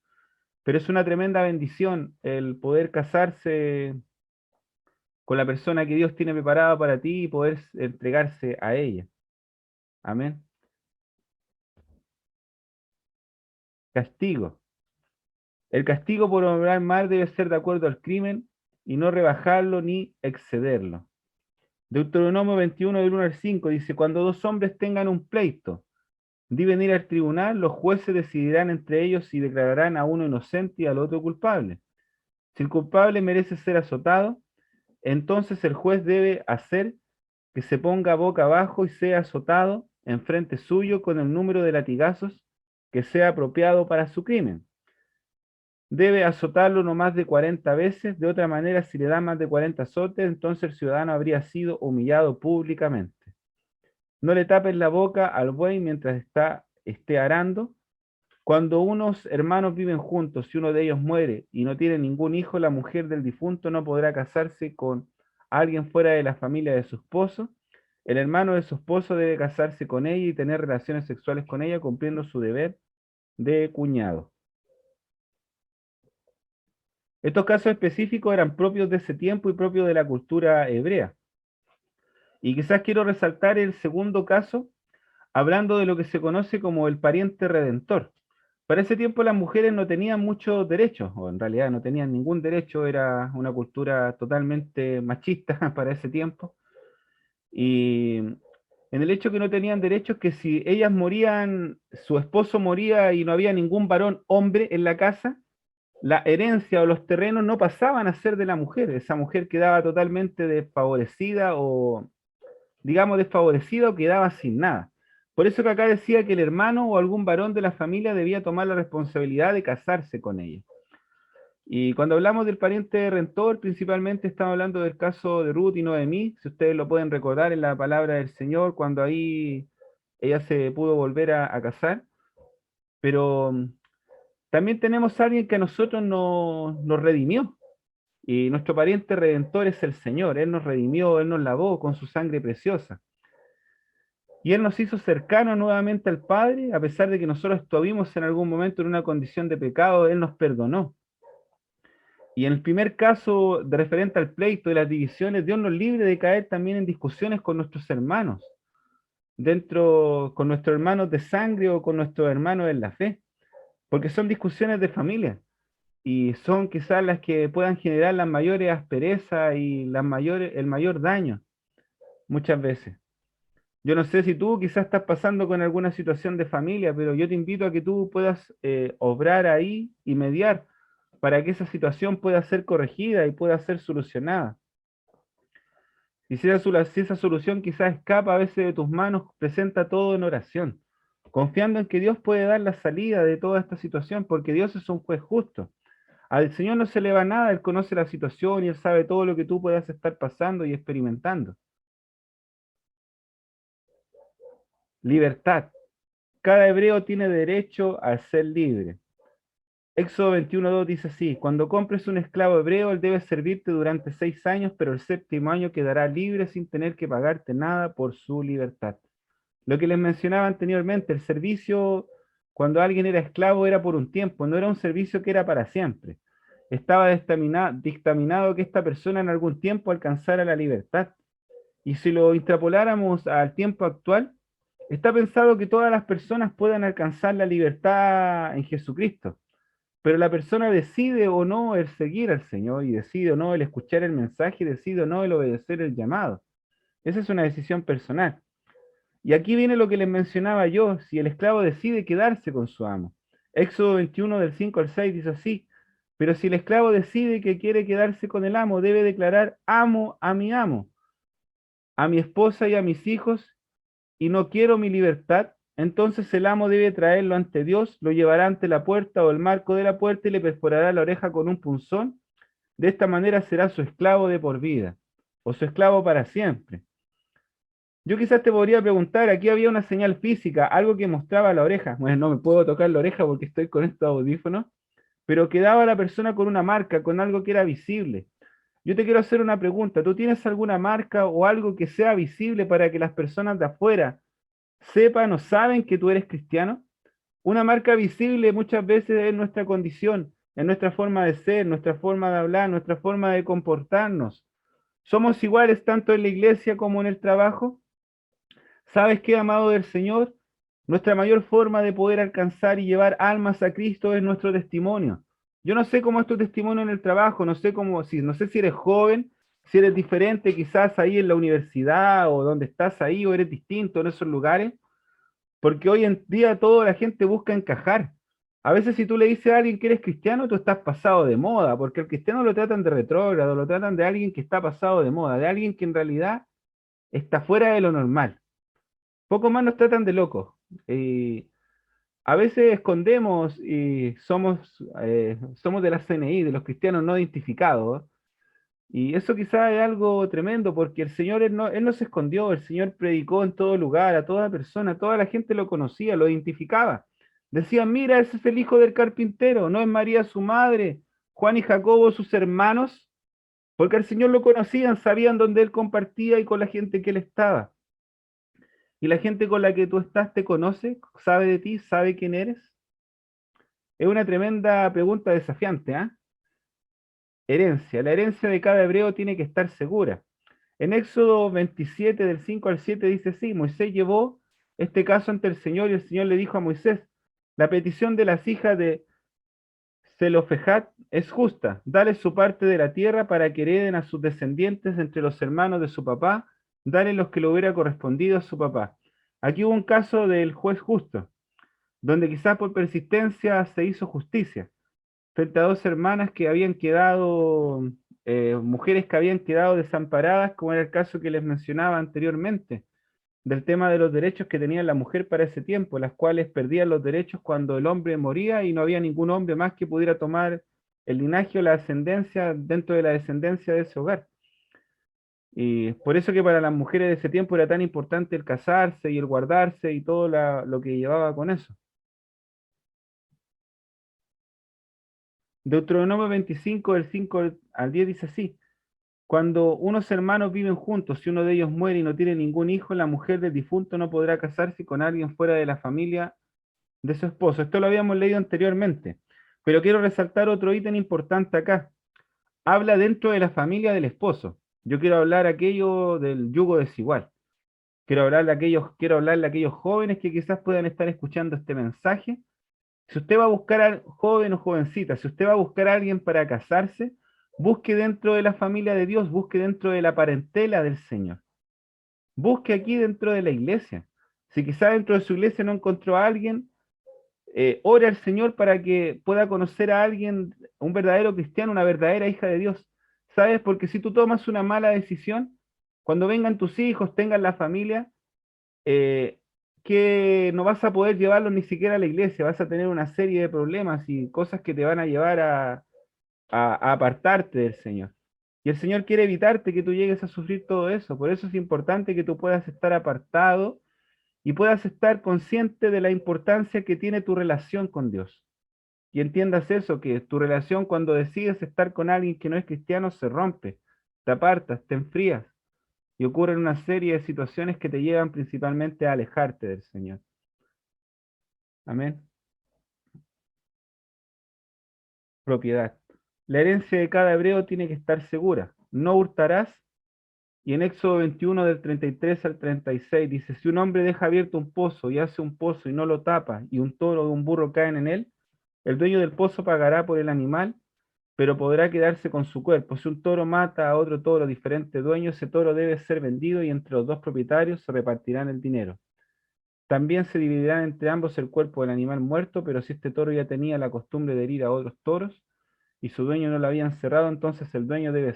Pero es una tremenda bendición el poder casarse con la persona que Dios tiene preparada para ti y poder entregarse a ella. Amén. Castigo. El castigo por obrar mal debe ser de acuerdo al crimen y no rebajarlo ni excederlo. Deuteronomio 21, del 1 al 5 dice, cuando dos hombres tengan un pleito, deben ir al tribunal, los jueces decidirán entre ellos y declararán a uno inocente y al otro culpable. Si el culpable merece ser azotado, entonces el juez debe hacer que se ponga boca abajo y sea azotado en frente suyo con el número de latigazos que sea apropiado para su crimen. Debe azotarlo no más de 40 veces, de otra manera, si le da más de 40 azotes, entonces el ciudadano habría sido humillado públicamente. No le tapes la boca al buey mientras esté arando. Cuando unos hermanos viven juntos y uno de ellos muere y no tiene ningún hijo, la mujer del difunto no podrá casarse con alguien fuera de la familia de su esposo. El hermano de su esposo debe casarse con ella y tener relaciones sexuales con ella, cumpliendo su deber de cuñado. Estos casos específicos eran propios de ese tiempo y propios de la cultura hebrea. Y quizás quiero resaltar el segundo caso, hablando de lo que se conoce como el pariente redentor. Para ese tiempo las mujeres no tenían muchos derechos, o en realidad no tenían ningún derecho, era una cultura totalmente machista para ese tiempo. Y en el hecho que no tenían derechos, que si ellas morían, su esposo moría y no había ningún varón hombre en la casa, la herencia o los terrenos no pasaban a ser de la mujer. Esa mujer quedaba totalmente desfavorecida o, digamos, desfavorecida o quedaba sin nada. Por eso que acá decía que el hermano o algún varón de la familia debía tomar la responsabilidad de casarse con ella. Y cuando hablamos del pariente rentor, principalmente estamos hablando del caso de Ruth y Noemí, si ustedes lo pueden recordar en la palabra del Señor, cuando ahí ella se pudo volver a casar. Pero también tenemos a alguien que a nosotros nos redimió. Y nuestro pariente redentor es el Señor. Él nos redimió, Él nos lavó con su sangre preciosa. Y Él nos hizo cercanos nuevamente al Padre, a pesar de que nosotros estuvimos en algún momento en una condición de pecado, Él nos perdonó. Y en el primer caso, de referente al pleito y las divisiones, Dios nos libre de caer también en discusiones con nuestros hermanos, con nuestros hermanos de sangre o con nuestros hermanos en la fe, porque son discusiones de familia y son quizás las que puedan generar las mayores asperezas y el mayor daño muchas veces. Yo no sé si tú quizás estás pasando con alguna situación de familia, pero yo te invito a que tú puedas obrar ahí y mediar para que esa situación pueda ser corregida y pueda ser solucionada. Y si esa solución quizás escapa a veces de tus manos, presenta todo en oración, confiando en que Dios puede dar la salida de toda esta situación, porque Dios es un juez justo. Al Señor no se le va nada, Él conoce la situación y Él sabe todo lo que tú puedas estar pasando y experimentando. Libertad. Cada hebreo tiene derecho a ser libre. Éxodo 21:2 dice así: cuando compres un esclavo hebreo, él debe servirte durante 6 años, pero el séptimo año quedará libre sin tener que pagarte nada por su libertad. Lo que les mencionaba anteriormente, el servicio cuando alguien era esclavo era por un tiempo, no era un servicio que era para siempre. Estaba dictaminado que esta persona en algún tiempo alcanzara la libertad. Y si lo extrapoláramos al tiempo actual, está pensado que todas las personas puedan alcanzar la libertad en Jesucristo, pero la persona decide o no el seguir al Señor y decide o no el escuchar el mensaje y decide o no el obedecer el llamado. Esa es una decisión personal. Y aquí viene lo que les mencionaba yo, si el esclavo decide quedarse con su amo. Éxodo 21 del 5 al 6 dice así: pero si el esclavo decide que quiere quedarse con el amo, debe declarar: amo a mi amo, a mi esposa y a mis hijos, y no quiero mi libertad. Entonces el amo debe traerlo ante Dios, lo llevará ante la puerta o el marco de la puerta y le perforará la oreja con un punzón. De esta manera será su esclavo de por vida, o su esclavo para siempre. Yo quizás te podría preguntar, aquí había una señal física, algo que mostraba la oreja. Bueno, no me puedo tocar la oreja porque estoy con estos audífonos, pero quedaba la persona con una marca, con algo que era visible. Yo te quiero hacer una pregunta. ¿Tú tienes alguna marca o algo que sea visible para que las personas de afuera sepan o saben que tú eres cristiano? Una marca visible muchas veces es nuestra condición, en nuestra forma de ser, nuestra forma de hablar, nuestra forma de comportarnos. ¿Somos iguales tanto en la iglesia como en el trabajo? ¿Sabes qué, amado del Señor? Nuestra mayor forma de poder alcanzar y llevar almas a Cristo es nuestro testimonio. Yo no sé cómo es tu testimonio en el trabajo, no sé si eres joven, si eres diferente quizás ahí en la universidad o donde estás ahí, o eres distinto en esos lugares, porque hoy en día toda la gente busca encajar. A veces si tú le dices a alguien que eres cristiano, tú estás pasado de moda, porque al cristiano lo tratan de retrógrado, lo tratan de alguien que está pasado de moda, de alguien que en realidad está fuera de lo normal. Poco más nos tratan de locos. A veces escondemos y somos de la CNI, de los cristianos no identificados. Y eso quizás es algo tremendo porque el Señor, él no se escondió, el Señor predicó en todo lugar, a toda persona, toda la gente lo conocía, lo identificaba. Decían: mira, ese es el hijo del carpintero, no es María su madre, Juan y Jacobo sus hermanos, porque al Señor lo conocían, sabían dónde él compartía y con la gente que él estaba. ¿Y la gente con la que tú estás te conoce? ¿Sabe de ti? ¿Sabe quién eres? Es una tremenda pregunta desafiante, ¿ah? Herencia. La herencia de cada hebreo tiene que estar segura. En Éxodo 27, del 5 al 7 dice así: Moisés llevó este caso ante el Señor y el Señor le dijo a Moisés: la petición de las hijas de Zelofejad es justa, dale su parte de la tierra para que hereden a sus descendientes entre los hermanos de su papá, dale los que le hubiera correspondido a su papá. Aquí hubo un caso del juez justo, donde quizás por persistencia se hizo justicia, frente a dos hermanas que habían quedado, mujeres que habían quedado desamparadas, como era el caso que les mencionaba anteriormente, del tema de los derechos que tenía la mujer para ese tiempo, las cuales perdían los derechos cuando el hombre moría y no había ningún hombre más que pudiera tomar el linaje o la ascendencia dentro de la descendencia de ese hogar. Y por eso que para las mujeres de ese tiempo era tan importante el casarse y el guardarse y todo lo que llevaba con eso. Deuteronomio 25, del 5 al 10 dice así: cuando unos hermanos viven juntos, si uno de ellos muere y no tiene ningún hijo, la mujer del difunto no podrá casarse con alguien fuera de la familia de su esposo. Esto lo habíamos leído anteriormente, pero quiero resaltar otro ítem importante acá. Habla dentro de la familia del esposo. Yo quiero hablar aquello del yugo desigual. Quiero hablarle a aquellos jóvenes que quizás puedan estar escuchando este mensaje. Si usted va a buscar a joven o jovencita, si usted va a buscar a alguien para casarse, busque dentro de la familia de Dios, busque dentro de la parentela del Señor. busque aquí dentro de la iglesia. Si quizá dentro de su iglesia no encontró a alguien, ore al Señor para que pueda conocer a alguien, un verdadero cristiano, una verdadera hija de Dios. ¿Sabes? Porque si tú tomas una mala decisión, cuando vengan tus hijos, tengan la familia, eh, que no vas a poder llevarlos ni siquiera a la iglesia, vas a tener una serie de problemas y cosas que te van a llevar a apartarte del Señor. Y el Señor quiere evitarte que tú llegues a sufrir todo eso. Por eso es importante que tú puedas estar apartado y puedas estar consciente de la importancia que tiene tu relación con Dios. Y entiendas eso, que tu relación cuando decides estar con alguien que no es cristiano se rompe, te apartas, te enfrías y ocurren una serie de situaciones que te llevan principalmente a alejarte del Señor. Amén. Propiedad. La herencia de cada hebreo tiene que estar segura. No hurtarás. Y en Éxodo 21 del 33 al 36 dice, si un hombre deja abierto un pozo y hace un pozo y no lo tapa y un toro o un burro caen en él, el dueño del pozo pagará por el animal, pero podrá quedarse con su cuerpo. Si un toro mata a otro toro diferente dueño, ese toro debe ser vendido y entre los dos propietarios se repartirán el dinero. También se dividirán entre ambos el cuerpo del animal muerto, pero si este toro ya tenía la costumbre de herir a otros toros y su dueño no lo había encerrado, entonces el dueño debe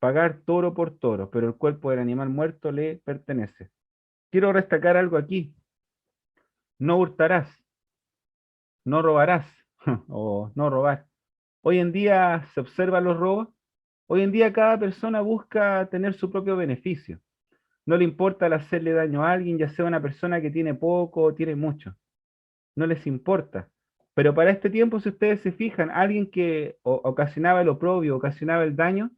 pagar toro por toro, pero el cuerpo del animal muerto le pertenece. Quiero destacar algo aquí. No hurtarás, no robarás o no robar. Hoy en día se observan los robos. Hoy en día cada persona busca tener su propio beneficio. No le importa el hacerle daño a alguien, ya sea una persona que tiene poco o tiene mucho. No les importa. Pero para este tiempo, si ustedes se fijan, alguien que ocasionaba el oprobio, ocasionaba el daño,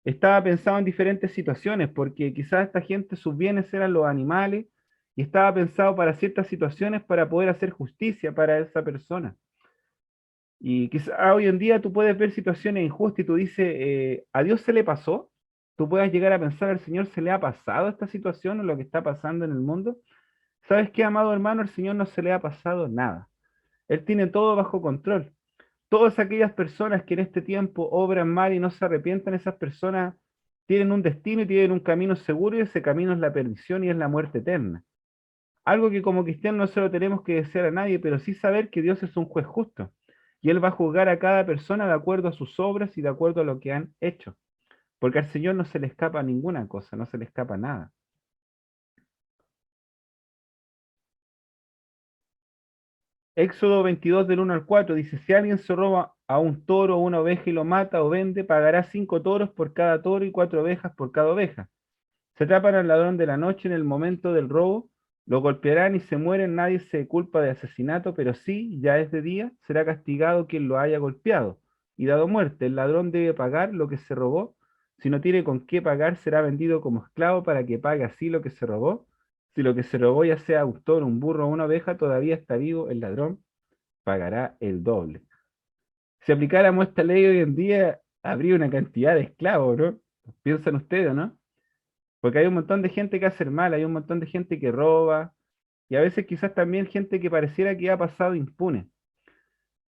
estaba pensado en diferentes situaciones, porque quizás esta gente, sus bienes eran los animales, y estaba pensado para ciertas situaciones para poder hacer justicia para esa persona. Y quizás hoy en día tú puedes ver situaciones injustas y tú dices, ¿a Dios se le pasó? Tú puedes llegar a pensar, ¿al Señor se le ha pasado esta situación o lo que está pasando en el mundo? ¿Sabes qué, amado hermano? Al Señor no se le ha pasado nada. Él tiene todo bajo control. Todas aquellas personas que en este tiempo obran mal y no se arrepientan, esas personas tienen un destino y tienen un camino seguro y ese camino es la perdición y es la muerte eterna. Algo que como cristianos no se lo tenemos que desear a nadie, pero sí saber que Dios es un juez justo y Él va a juzgar a cada persona de acuerdo a sus obras y de acuerdo a lo que han hecho. Porque al Señor no se le escapa ninguna cosa, no se le escapa nada. Éxodo 22 del 1 al 4 dice, si alguien se roba a un toro o una oveja y lo mata o vende, pagará 5 toros por cada toro y 4 ovejas por cada oveja. Se atrapan al ladrón de la noche en el momento del robo, lo golpearán y se mueren, nadie se culpa de asesinato, pero sí, ya es de día, será castigado quien lo haya golpeado y dado muerte. El ladrón debe pagar lo que se robó. Si no tiene con qué pagar, será vendido como esclavo para que pague así lo que se robó. Si lo que se robó, ya sea un toro, un burro o una oveja, todavía está vivo, el ladrón pagará el doble. Si aplicáramos esta ley hoy en día, habría una cantidad de esclavos, ¿no? ¿Piensan ustedes, no? Porque hay un montón de gente que hace el mal, hay un montón de gente que roba, y a veces quizás también gente que pareciera que ha pasado impune.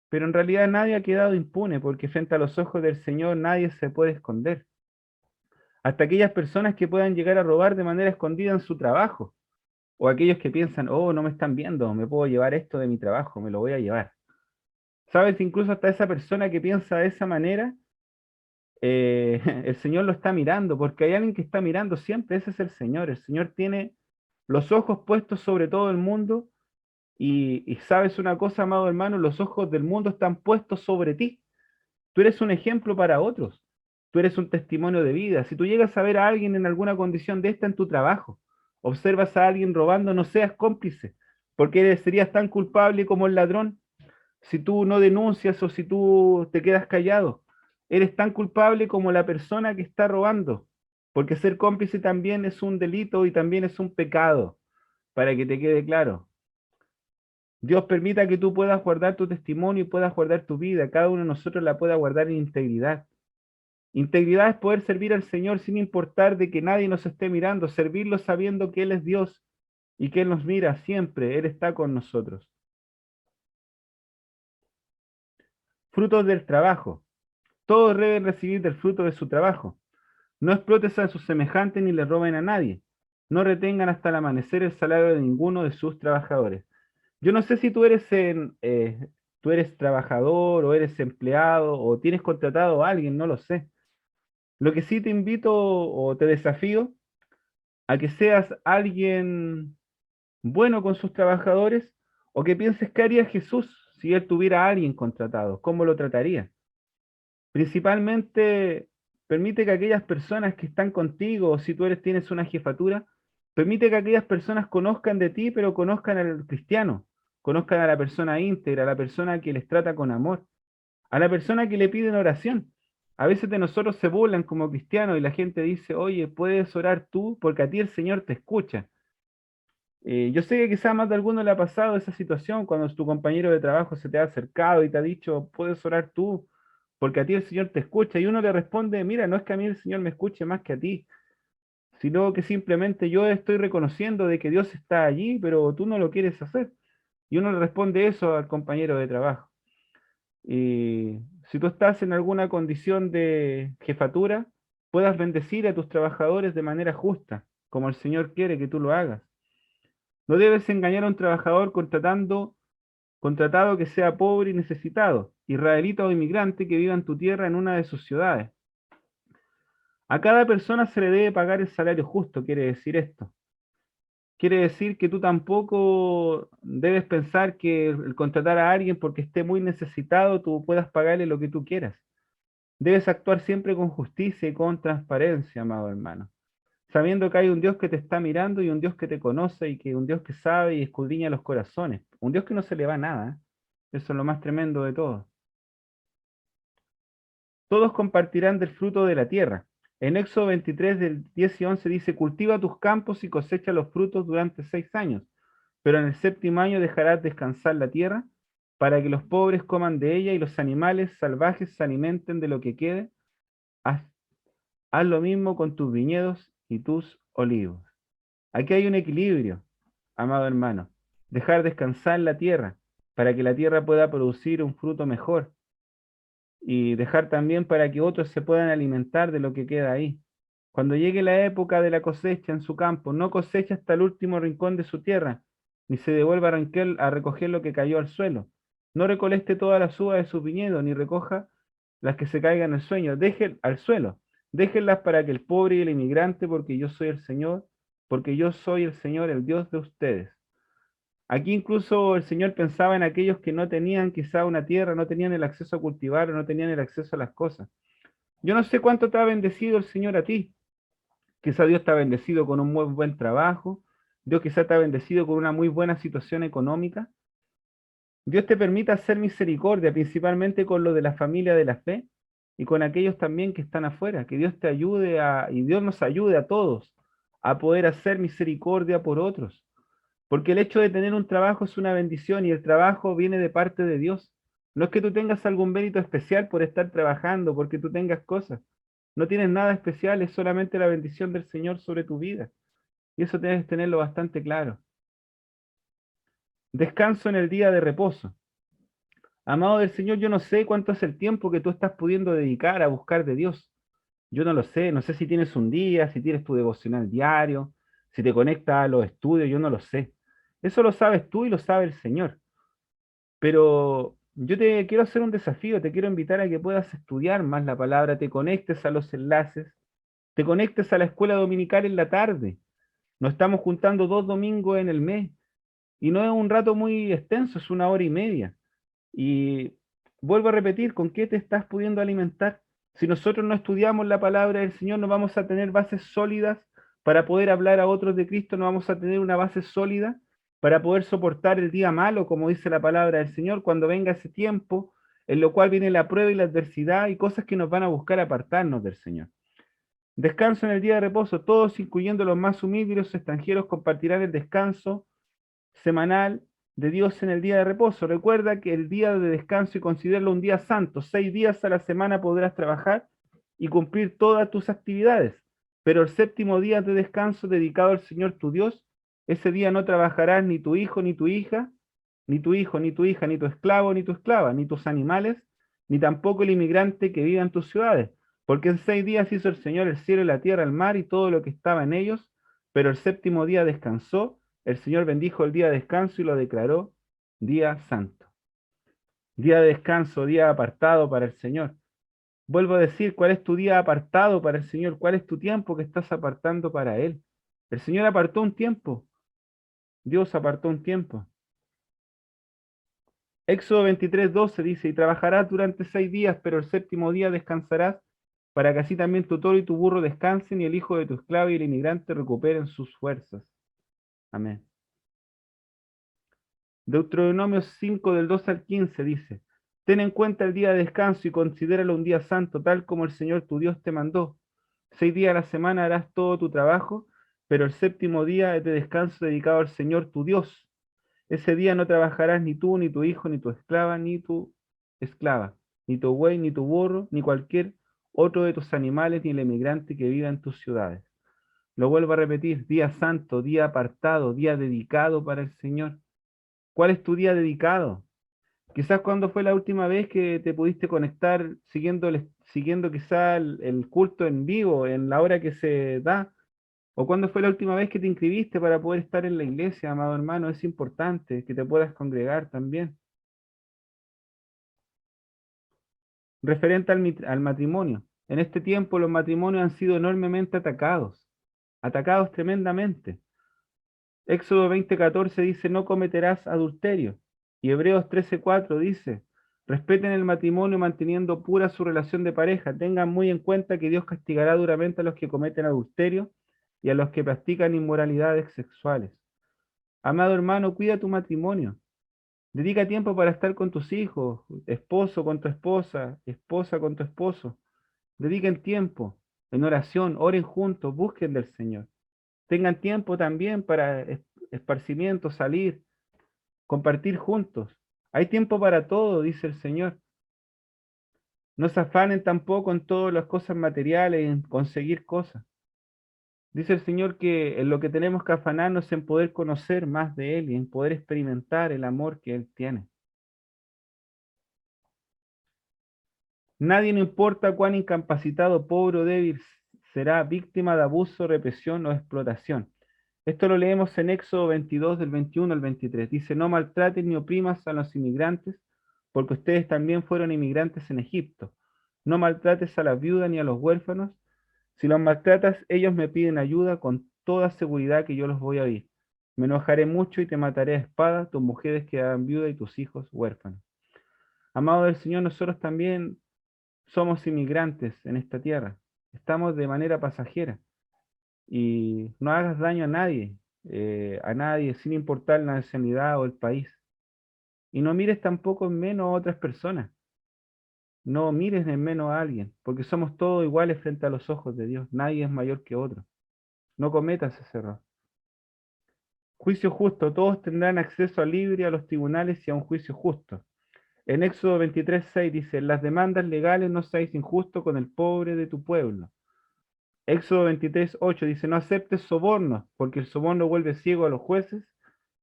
Pero en realidad nadie ha quedado impune, porque frente a los ojos del Señor nadie se puede esconder. Hasta aquellas personas que puedan llegar a robar de manera escondida en su trabajo, o aquellos que piensan, oh, no me están viendo, me puedo llevar esto de mi trabajo, me lo voy a llevar. ¿Sabes? Incluso hasta esa persona que piensa de esa manera, el Señor lo está mirando, porque hay alguien que está mirando siempre, ese es el Señor. El Señor tiene los ojos puestos sobre todo el mundo y sabes una cosa, amado hermano, los ojos del mundo están puestos sobre ti. Tú eres un ejemplo para otros, tú eres un testimonio de vida. Si tú llegas a ver a alguien en alguna condición de esta en tu trabajo, observas a alguien robando, no seas cómplice, porque serías tan culpable como el ladrón si tú no denuncias o si tú te quedas callado. Eres tan culpable como la persona que está robando, porque ser cómplice también es un delito y también es un pecado, para que te quede claro. Dios permita que tú puedas guardar tu testimonio y puedas guardar tu vida. Cada uno de nosotros la pueda guardar en integridad. Integridad es poder servir al Señor sin importar de que nadie nos esté mirando, servirlo sabiendo que Él es Dios y que Él nos mira siempre, Él está con nosotros. Frutos del trabajo. Todos deben recibir del fruto de su trabajo. No explotes a sus semejantes ni le roben a nadie. no retengan hasta el amanecer el salario de ninguno de sus trabajadores. Yo no sé si tú eres trabajador o eres empleado o tienes contratado a alguien, no lo sé. Lo que sí te invito o te desafío a que seas alguien bueno con sus trabajadores o que pienses qué haría Jesús si él tuviera a alguien contratado, cómo lo trataría. Principalmente, permite que aquellas personas que están contigo, o si tú tienes una jefatura, permite que aquellas personas conozcan de ti, pero conozcan al cristiano, conozcan a la persona íntegra, a la persona que les trata con amor, a la persona que le piden oración. A veces de nosotros se burlan como cristianos y la gente dice, oye, puedes orar tú porque a ti el Señor te escucha. Yo sé que quizás más de alguno le ha pasado esa situación cuando tu compañero de trabajo se te ha acercado y te ha dicho, puedes orar tú, porque a ti el Señor te escucha. Y uno le responde, mira, no es que a mí el Señor me escuche más que a ti, sino que simplemente yo estoy reconociendo de que Dios está allí, pero tú no lo quieres hacer. Y uno le responde eso al compañero de trabajo. Y si tú estás en alguna condición de jefatura, puedas bendecir a tus trabajadores de manera justa, como el Señor quiere que tú lo hagas. No debes engañar a un trabajador contratado que sea pobre y necesitado, israelita o inmigrante que viva en tu tierra en una de sus ciudades. A cada persona se le debe pagar el salario justo, quiere decir esto. Quiere decir que tú tampoco debes pensar que el contratar a alguien porque esté muy necesitado, tú puedas pagarle lo que tú quieras. Debes actuar siempre con justicia y con transparencia, amado hermano, sabiendo que hay un Dios que te está mirando y un Dios que te conoce y que un Dios que sabe y escudriña los corazones. Un Dios que no se le va nada, ¿eh? Eso es lo más tremendo de todo. Todos compartirán del fruto de la tierra. En Éxodo 23, del 10 y 11 dice, cultiva tus campos y cosecha los frutos durante 6 años, pero en el séptimo año dejarás descansar la tierra para que los pobres coman de ella y los animales salvajes se alimenten de lo que quede. Haz, haz lo mismo con tus viñedos y tus olivos. Aquí hay un equilibrio, amado hermano. Dejar descansar la tierra para que la tierra pueda producir un fruto mejor y dejar también para que otros se puedan alimentar de lo que queda ahí. Cuando llegue la época de la cosecha en su campo, no cosecha hasta el último rincón de su tierra, ni se devuelva a recoger lo que cayó al suelo. No recolecte todas las uvas de sus viñedos, ni recoja las que se caigan al suelo. Déjenlas para que el pobre y el inmigrante, porque yo soy el Señor, el Dios de ustedes. Aquí incluso el Señor pensaba en aquellos que no tenían quizá una tierra, no tenían el acceso a cultivar o no tenían el acceso a las cosas. Yo no sé cuánto te ha bendecido el Señor a ti. Quizá Dios te ha bendecido con un muy buen trabajo. Dios quizá te ha bendecido con una muy buena situación económica. Dios te permite hacer misericordia, principalmente con lo de la familia de la fe y con aquellos también que están afuera. Que Dios te ayude y Dios nos ayude a todos a poder hacer misericordia por otros. Porque el hecho de tener un trabajo es una bendición y el trabajo viene de parte de Dios. No es que tú tengas algún mérito especial por estar trabajando, porque tú tengas cosas. No tienes nada especial, es solamente la bendición del Señor sobre tu vida. Y eso debes tenerlo bastante claro. Descanso en el día de reposo. Amado del Señor, yo no sé cuánto es el tiempo que tú estás pudiendo dedicar a buscar de Dios. Yo no lo sé, no sé si tienes un día, si tienes tu devocional diario, si te conectas a los estudios, yo no lo sé. Eso lo sabes tú y lo sabe el Señor. Pero yo te quiero hacer un desafío, te quiero invitar a que puedas estudiar más la palabra, te conectes a los enlaces, te conectes a la escuela dominical en la tarde. Nos estamos juntando 2 domingos en el mes y no es un rato muy extenso, es 1 hora y media. Y vuelvo a repetir, ¿con qué te estás pudiendo alimentar? Si nosotros no estudiamos la palabra del Señor, no vamos a tener bases sólidas para poder hablar a otros de Cristo, no vamos a tener una base sólida para poder soportar el día malo, como dice la palabra del Señor, cuando venga ese tiempo en lo cual viene la prueba y la adversidad y cosas que nos van a buscar apartarnos del Señor. Descanso en el día de reposo, todos, incluyendo los más humildes y los extranjeros, compartirán el descanso semanal de Dios en el día de reposo. Recuerda que el día de descanso y considéralo un día santo. 6 días a la semana podrás trabajar y cumplir todas tus actividades, pero el séptimo día de descanso dedicado al Señor tu Dios, ese día no trabajarás ni tu hijo ni tu hija, ni tu hijo ni tu hija, ni tu esclavo ni tu esclava, ni tus animales, ni tampoco el inmigrante que vive en tus ciudades, porque en 6 días hizo el Señor el cielo y la tierra, el mar y todo lo que estaba en ellos, pero el séptimo día descansó. El Señor bendijo el día de descanso y lo declaró día santo. Día de descanso, día apartado para el Señor. Vuelvo a decir, ¿cuál es tu día apartado para el Señor? ¿Cuál es tu tiempo que estás apartando para Él? El Señor apartó un tiempo. Dios apartó un tiempo. Éxodo 23:12 dice, y trabajarás durante 6 días, pero el séptimo día descansarás, para que así también tu toro y tu burro descansen, y el hijo de tu esclavo y el inmigrante recuperen sus fuerzas. Amén. Deuteronomio 5 del 2 al 15 dice, ten en cuenta el día de descanso y considéralo un día santo, tal como el Señor tu Dios te mandó. 6 días a la semana harás todo tu trabajo, pero el séptimo día es de descanso dedicado al Señor tu Dios. Ese día no trabajarás ni tú, ni tu hijo, ni tu esclava, ni tu esclava, ni tu buey, ni tu burro, ni cualquier otro de tus animales, ni el emigrante que viva en tus ciudades. Lo vuelvo a repetir, día santo, día apartado, día dedicado para el Señor. ¿Cuál es tu día dedicado? Quizás cuando fue la última vez que te pudiste conectar siguiendo quizás el culto en vivo, en la hora que se da, o cuándo fue la última vez que te inscribiste para poder estar en la iglesia, amado hermano. Es importante que te puedas congregar también. Referente al matrimonio. En este tiempo los matrimonios han sido enormemente atacados tremendamente. Éxodo 20:14 dice, no cometerás adulterio. Y Hebreos 13:4 dice, respeten el matrimonio manteniendo pura su relación de pareja. Tengan muy en cuenta que Dios castigará duramente a los que cometen adulterio y a los que practican inmoralidades sexuales. Amado hermano, cuida tu matrimonio. Dedica tiempo para estar con tus hijos, esposo con tu esposa, esposa con tu esposo. Dediquen tiempo en oración, oren juntos, busquen del Señor. Tengan tiempo también para esparcimiento, salir, compartir juntos. Hay tiempo para todo, dice el Señor. No se afanen tampoco en todas las cosas materiales, en conseguir cosas. Dice el Señor que en lo que tenemos que afanarnos es en poder conocer más de Él y en poder experimentar el amor que Él tiene. Nadie, no importa cuán incapacitado, pobre o débil, será víctima de abuso, represión o explotación. Esto lo leemos en Éxodo 22, del 21 al 23. Dice, no maltraten ni oprimas a los inmigrantes, porque ustedes también fueron inmigrantes en Egipto. No maltrates a las viudas ni a los huérfanos. Si los maltratas, ellos me piden ayuda con toda seguridad que yo los voy a oír. Me enojaré mucho y te mataré a espada, tus mujeres quedarán viudas y tus hijos huérfanos. Amado del Señor, nosotros también somos inmigrantes en esta tierra. Estamos de manera pasajera. Y no hagas daño a nadie, sin importar la nacionalidad o el país. Y no mires tampoco en menos a otras personas. No mires en menos a alguien, porque somos todos iguales frente a los ojos de Dios. Nadie es mayor que otro. No cometas ese error. Juicio justo. Todos tendrán acceso libre a los tribunales y a un juicio justo. En Éxodo 23:6 dice, las demandas legales no seáis injusto con el pobre de tu pueblo. Éxodo 23:8 dice, no aceptes sobornos, porque el soborno vuelve ciego a los jueces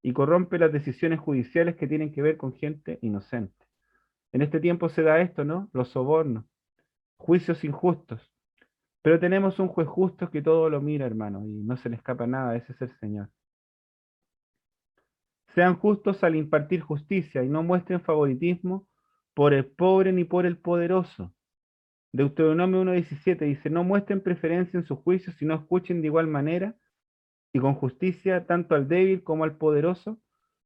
y corrompe las decisiones judiciales que tienen que ver con gente inocente. En este tiempo se da esto, ¿no? Los sobornos, juicios injustos. Pero tenemos un juez justo que todo lo mira, hermano, y no se le escapa nada, ese es el Señor. Sean justos al impartir justicia y no muestren favoritismo por el pobre ni por el poderoso. Deuteronomio 1:17 dice, no muestren preferencia en sus juicios, sino escuchen de igual manera y con justicia tanto al débil como al poderoso.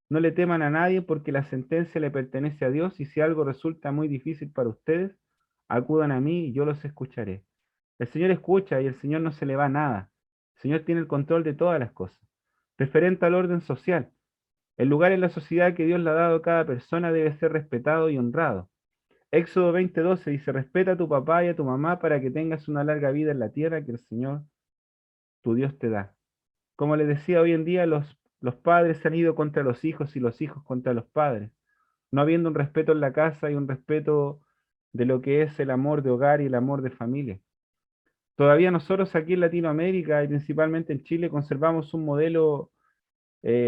No le teman a nadie porque la sentencia le pertenece a Dios y si algo resulta muy difícil para ustedes, acudan a mí y yo los escucharé. El Señor escucha y el Señor no se le va nada. El Señor tiene el control de todas las cosas. Referente al orden social, el lugar en la sociedad que Dios le ha dado a cada persona debe ser respetado y honrado. Éxodo 20:12 dice, respeta a tu papá y a tu mamá para que tengas una larga vida en la tierra que el Señor, tu Dios, te da. Como les decía, hoy en día los padres se han ido contra los hijos y los hijos contra los padres, no habiendo un respeto en la casa y un respeto de lo que es el amor de hogar y el amor de familia. Todavía nosotros aquí en Latinoamérica y principalmente en Chile conservamos un modelo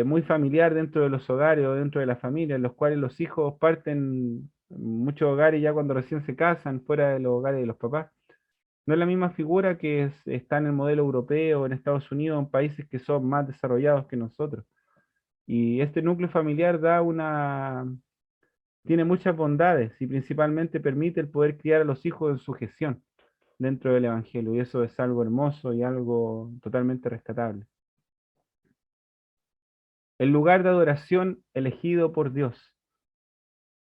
muy familiar dentro de los hogares o dentro de la familia, en los cuales los hijos parten en muchos hogares ya cuando recién se casan, fuera de los hogares de los papás. No es la misma figura que está en el modelo europeo, en Estados Unidos, en países que son más desarrollados que nosotros. Y este núcleo familiar tiene muchas bondades y principalmente permite el poder criar a los hijos en sujeción dentro del Evangelio. Y eso es algo hermoso y algo totalmente rescatable. El lugar de adoración elegido por Dios.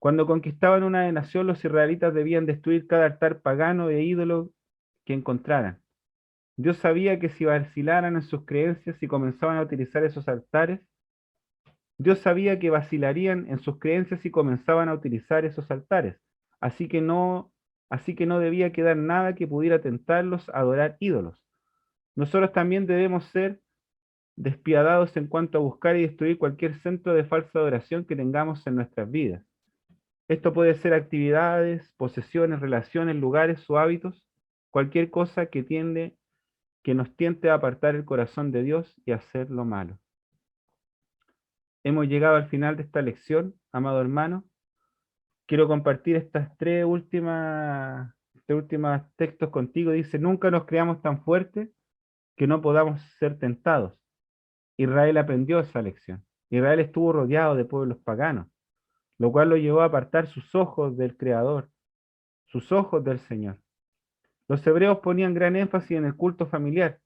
Cuando conquistaban una nación, los israelitas debían destruir cada altar pagano e ídolo que encontraran. Dios sabía que si vacilaran en sus creencias y comenzaban a utilizar esos altares, Dios sabía que vacilarían en sus creencias y comenzaban a utilizar esos altares. Así que no, así que no debía quedar nada que pudiera tentarlos a adorar ídolos. Nosotros también debemos ser despiadados en cuanto a buscar y destruir cualquier centro de falsa adoración que tengamos en nuestras vidas. Esto puede ser actividades, posesiones, relaciones, lugares o hábitos, cualquier cosa que nos tiente a apartar el corazón de Dios y hacer lo malo. Hemos llegado al final de esta lección, amado hermano. Quiero compartir tres últimas textos contigo. Dice, nunca nos creamos tan fuertes que no podamos ser tentados. Israel aprendió esa lección. Israel estuvo rodeado de pueblos paganos, lo cual lo llevó a apartar sus ojos del Creador, sus ojos del Señor. Los hebreos ponían gran énfasis en el culto familiar,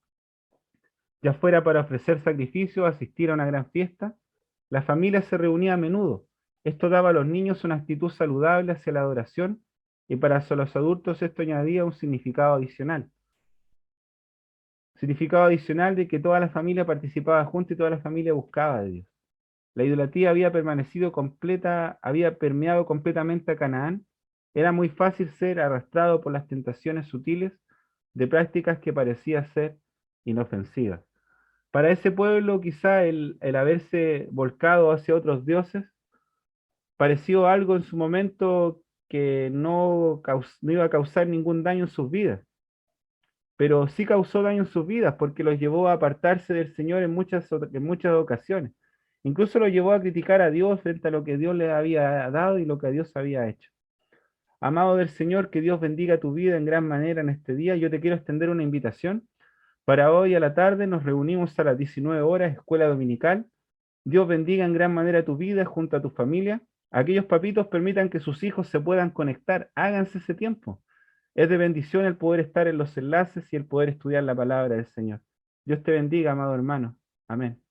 ya fuera para ofrecer sacrificios o asistir a una gran fiesta. La familia se reunía a menudo. Esto daba a los niños una actitud saludable hacia la adoración y para los adultos esto añadía un significado adicional de que toda la familia participaba junto y toda la familia buscaba de Dios. La idolatría había permeado completamente a Canaán. Era muy fácil ser arrastrado por las tentaciones sutiles de prácticas que parecían ser inofensivas. Para ese pueblo, quizá el haberse volcado hacia otros dioses pareció algo en su momento que no iba a causar ningún daño en sus vidas, pero sí causó daño en sus vidas porque los llevó a apartarse del Señor en muchas ocasiones. Incluso los llevó a criticar a Dios frente a lo que Dios les había dado y lo que Dios había hecho. Amado del Señor, que Dios bendiga tu vida en gran manera en este día. Yo te quiero extender una invitación. Para hoy a la tarde nos reunimos a las 19 horas, escuela dominical. Dios bendiga en gran manera tu vida junto a tu familia. Aquellos papitos permitan que sus hijos se puedan conectar. Háganse ese tiempo. Es de bendición el poder estar en los enlaces y el poder estudiar la palabra del Señor. Dios te bendiga, amado hermano. Amén.